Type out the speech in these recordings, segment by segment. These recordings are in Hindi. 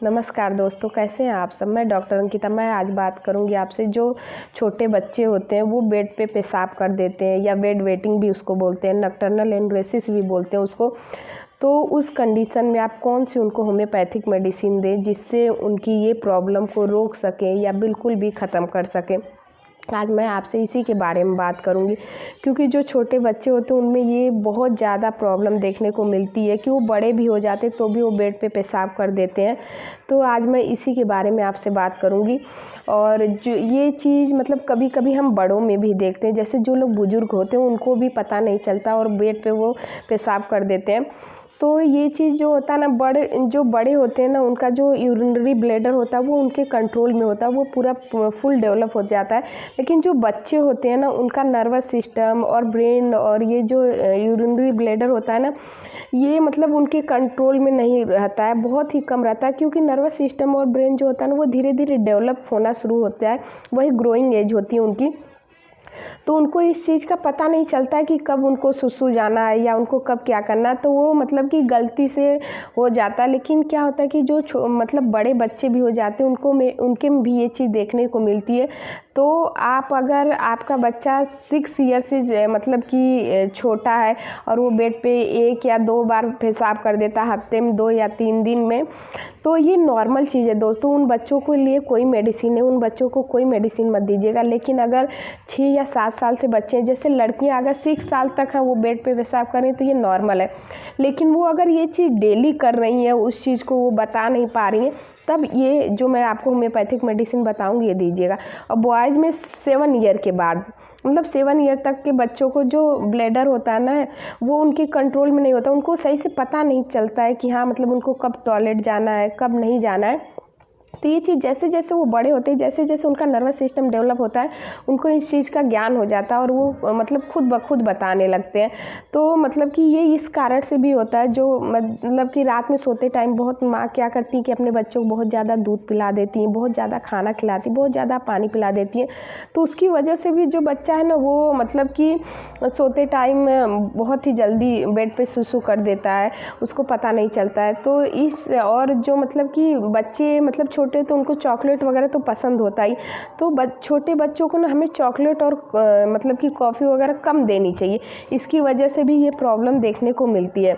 नमस्कार दोस्तों, कैसे हैं आप सब। मैं डॉक्टर अंकिता। मैं आज बात करूंगी आपसे जो छोटे बच्चे होते हैं वो बेड पे पेशाब कर देते हैं या बेड वेटिंग भी उसको बोलते हैं, नॉकटर्नल एनोरेसिस भी बोलते हैं उसको। तो उस कंडीशन में आप कौन सी उनको होम्योपैथिक मेडिसिन दें जिससे उनकी ये प्रॉब्लम को रोक सकें या बिल्कुल भी ख़त्म कर सकें। आज मैं आपसे इसी के बारे में बात करूंगी, क्योंकि जो छोटे बच्चे होते हैं उनमें ये बहुत ज़्यादा प्रॉब्लम देखने को मिलती है कि वो बड़े भी हो जाते तो भी वो बेड पे पेशाब कर देते हैं। तो आज मैं इसी के बारे में आपसे बात करूंगी। और जो ये चीज़ मतलब कभी कभी हम बड़ों में भी देखते हैं, जैसे जो लोग बुज़ुर्ग होते हैं उनको भी पता नहीं चलता और बेड पे वो पेशाब कर देते हैं। तो ये चीज़ जो होता है ना, जो बड़े होते हैं ना, उनका जो यूरिनरी ब्लैडर होता है वो उनके कंट्रोल में होता है, वो पूरा फुल डेवलप हो जाता है। लेकिन जो बच्चे होते हैं ना, उनका नर्वस सिस्टम और ब्रेन और ये जो यूरिनरी ब्लैडर होता है ना, ये मतलब उनके कंट्रोल में नहीं रहता है, बहुत ही कम रहता है। क्योंकि नर्वस सिस्टम और ब्रेन जो होता है ना वो धीरे धीरे डेवलप होना शुरू होता है, वही ग्रोइंग एज होती है उनकी। तो उनको इस चीज़ का पता नहीं चलता है कि कब उनको सुसु जाना है या उनको कब क्या करना है, तो वो मतलब कि गलती से हो जाता है। लेकिन क्या होता है कि जो मतलब बड़े बच्चे भी हो जाते हैं उनके में भी ये चीज़ देखने को मिलती है। तो आप अगर आपका बच्चा 6 ईयर से मतलब कि छोटा है और वो बेड पे 1 या 2 बार पेशाब कर देता है हफ्ते में 2 या 3 दिन में, तो ये नॉर्मल चीज़ है दोस्तों। उन बच्चों के लिए कोई मेडिसिन है, उन बच्चों को कोई मेडिसिन मत दीजिएगा। लेकिन अगर 6 या 7 साल से बच्चे हैं, जैसे लड़कियां अगर 6 साल तक हैं वो बेड पे पेशाब कर रही हैं तो ये नॉर्मल है। लेकिन वो अगर ये चीज़ डेली कर रही हैं, उस चीज़ को वो बता नहीं पा रही हैं, तब ये जो मैं आपको होम्योपैथिक मेडिसिन बताऊंगी ये दीजिएगा। और बॉयज़ में 7 ईयर के बाद, मतलब 7 ईयर तक के बच्चों को जो ब्लैडर होता है ना वो उनके कंट्रोल में नहीं होता, उनको सही से पता नहीं चलता है कि हाँ मतलब उनको कब टॉयलेट जाना है कब नहीं जाना है। तो ये चीज़ जैसे जैसे वो बड़े होते हैं, जैसे जैसे उनका नर्वस सिस्टम डेवलप होता है, उनको इस चीज़ का ज्ञान हो जाता है और वो मतलब खुद ब खुद बताने लगते हैं। तो मतलब कि ये इस कारण से भी होता है, जो मतलब कि रात में सोते टाइम बहुत माँ क्या करती हैं कि अपने बच्चों को बहुत ज़्यादा दूध पिला देती हैं, बहुत ज़्यादा खाना खिलाती, बहुत ज़्यादा पानी पिला देती हैं। तो उसकी वजह से भी जो बच्चा है ना वो मतलब कि सोते टाइम बहुत ही जल्दी बेड पे सुसु कर देता है, उसको पता नहीं चलता है। तो इस और जो मतलब कि बच्चे मतलब छोटे तो उनको चॉकलेट वगैरह तो पसंद होता ही। तो छोटे बच्चों को ना हमें चॉकलेट और मतलब कि कॉफ़ी वगैरह कम देनी चाहिए, इसकी वजह से भी ये प्रॉब्लम देखने को मिलती है।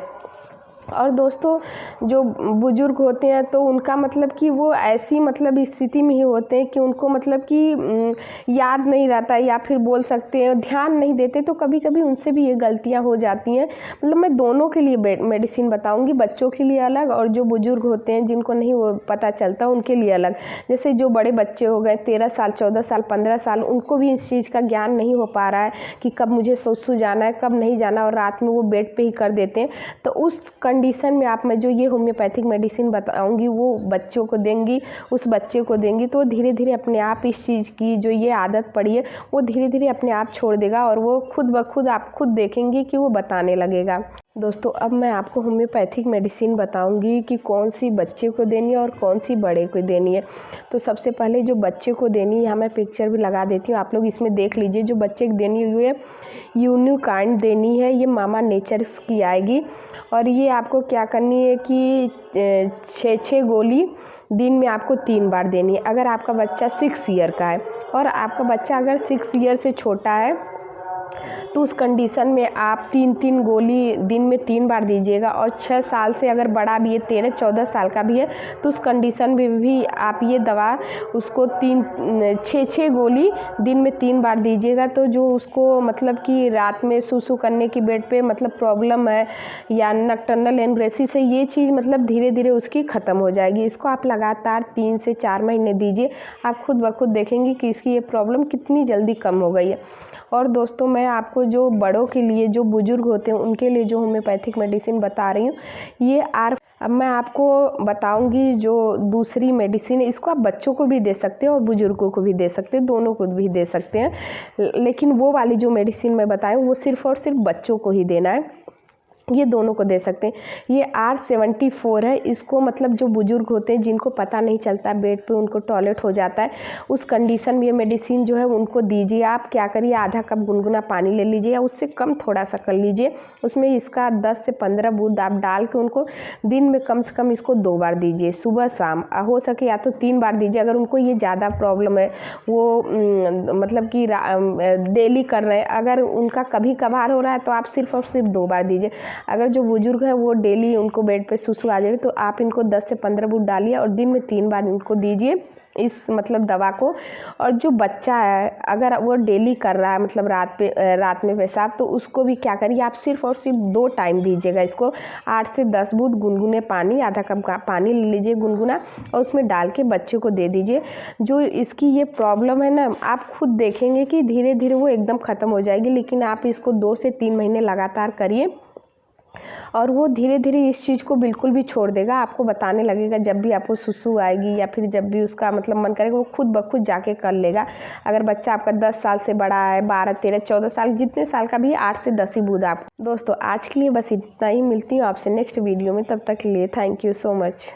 और दोस्तों जो बुज़ुर्ग होते हैं तो उनका मतलब कि वो ऐसी मतलब स्थिति में ही होते हैं कि उनको मतलब कि याद नहीं रहता या फिर बोल सकते हैं ध्यान नहीं देते, तो कभी कभी उनसे भी ये गलतियां हो जाती हैं। मतलब मैं दोनों के लिए मेडिसिन बताऊंगी, बच्चों के लिए अलग और जो बुज़ुर्ग होते हैं जिनको नहीं वो पता चलता उनके लिए अलग। जैसे जो बड़े बच्चे हो गए 13 साल 14 साल 15 साल, उनको भी इस चीज़ का ज्ञान नहीं हो पा रहा है कि कब मुझे सुसु जाना है कब नहीं जाना, और रात में वो बेड पे ही कर देते हैं। तो उस कंडीशन में आप मैं जो ये होम्योपैथिक मेडिसिन बताऊंगी वो बच्चों को देंगी, उस बच्चे को देंगी, तो धीरे धीरे अपने आप इस चीज़ की जो ये आदत पड़ी है वो धीरे धीरे अपने आप छोड़ देगा और वो खुद ब खुद आप खुद देखेंगे कि वो बताने लगेगा। दोस्तों अब मैं आपको होम्योपैथिक मेडिसिन बताऊंगी कि कौन सी बच्चे को देनी है और कौन सी बड़े को देनी है। तो सबसे पहले जो बच्चे को देनी है, यहाँ मैं पिक्चर भी लगा देती हूँ, आप लोग इसमें देख लीजिए। जो बच्चे को देनी हुई है यूनिकाइंड देनी है, ये मामा नेचर्स की आएगी। और ये आपको क्या करनी है कि 6 गोली दिन में आपको 3 बार देनी है। अगर आपका बच्चा 6 ईयर का है और आपका बच्चा अगर 6 ईयर से छोटा है तो उस कंडीशन में आप 3-3 गोली दिन में 3 बार दीजिएगा। और 6 साल से अगर बड़ा भी है, 13-14 साल का भी है, तो उस कंडीशन में भी आप ये दवा उसको 6 गोली दिन में 3 बार दीजिएगा। तो जो उसको मतलब कि रात में सुसु करने की बेड पे मतलब प्रॉब्लम है या नॉकटर्नल एनोरेसिस है, ये चीज़ मतलब धीरे धीरे उसकी ख़त्म हो जाएगी। इसको आप लगातार 3 से 4 महीने दीजिए, आप खुद ब खुद देखेंगे कि इसकी ये प्रॉब्लम कितनी जल्दी कम हो गई है। और दोस्तों मैं आपको जो बड़ों के लिए, जो बुज़ुर्ग होते हैं उनके लिए जो होम्योपैथिक मेडिसिन बता रही हूँ ये अब मैं आपको बताऊंगी जो दूसरी मेडिसिन है। इसको आप बच्चों को भी दे सकते हैं और बुज़ुर्गों को भी दे सकते हैं, दोनों को भी दे सकते हैं। लेकिन वो वाली जो मेडिसिन मैं बताई वो सिर्फ़ और सिर्फ बच्चों को ही देना है। ये दोनों को दे सकते हैं। ये R74 है। इसको मतलब जो बुज़ुर्ग होते हैं जिनको पता नहीं चलता बेड पे उनको टॉयलेट हो जाता है, उस कंडीशन में ये मेडिसिन जो है उनको दीजिए। आप क्या करिए, आधा कप गुनगुना पानी ले लीजिए या उससे कम थोड़ा सा कर लीजिए, उसमें इसका 10 से 15 बूंद आप डाल के उनको दिन में कम से कम इसको 2 बार दीजिए, सुबह शाम। हो सके या तो 3 बार दीजिए। अगर उनको ये ज़्यादा प्रॉब्लम है, वो मतलब कि डेली कर रहे हैं, अगर उनका कभी कभार हो रहा है तो आप सिर्फ और सिर्फ 2 बार दीजिए। अगर जो बुजुर्ग है वो डेली उनको बेड पे सुसु आ जाए तो आप इनको 10 से 15 बूंद डालिए और दिन में 3 बार इनको दीजिए इस मतलब दवा को। और जो बच्चा है अगर वो डेली कर रहा है मतलब रात में पेशाब, तो उसको भी क्या करिए, आप सिर्फ और सिर्फ 2 टाइम दीजिएगा इसको। 8 से 10 बूंद गुनगुने पानी, आधा कप का पानी ले लीजिए गुनगुना और उसमें डाल के बच्चे को दे दीजिए। जो इसकी ये प्रॉब्लम है ना, आप खुद देखेंगे कि धीरे धीरे वो एकदम ख़त्म हो जाएगी। लेकिन आप इसको 2 से 3 महीने लगातार करिए और वो धीरे धीरे इस चीज़ को बिल्कुल भी छोड़ देगा। आपको बताने लगेगा जब भी आपको सुसु आएगी या फिर जब भी उसका मतलब मन करेगा, वो खुद ब खुद जाके कर लेगा। अगर बच्चा आपका 10 साल से बड़ा है, 12, 13, 14 साल, जितने साल का भी, 8 से 10 ही बूंद आप। दोस्तों आज के लिए बस इतना ही। मिलती हूँ आपसे नेक्स्ट वीडियो में, तब तक के लिए थैंक यू सो मच।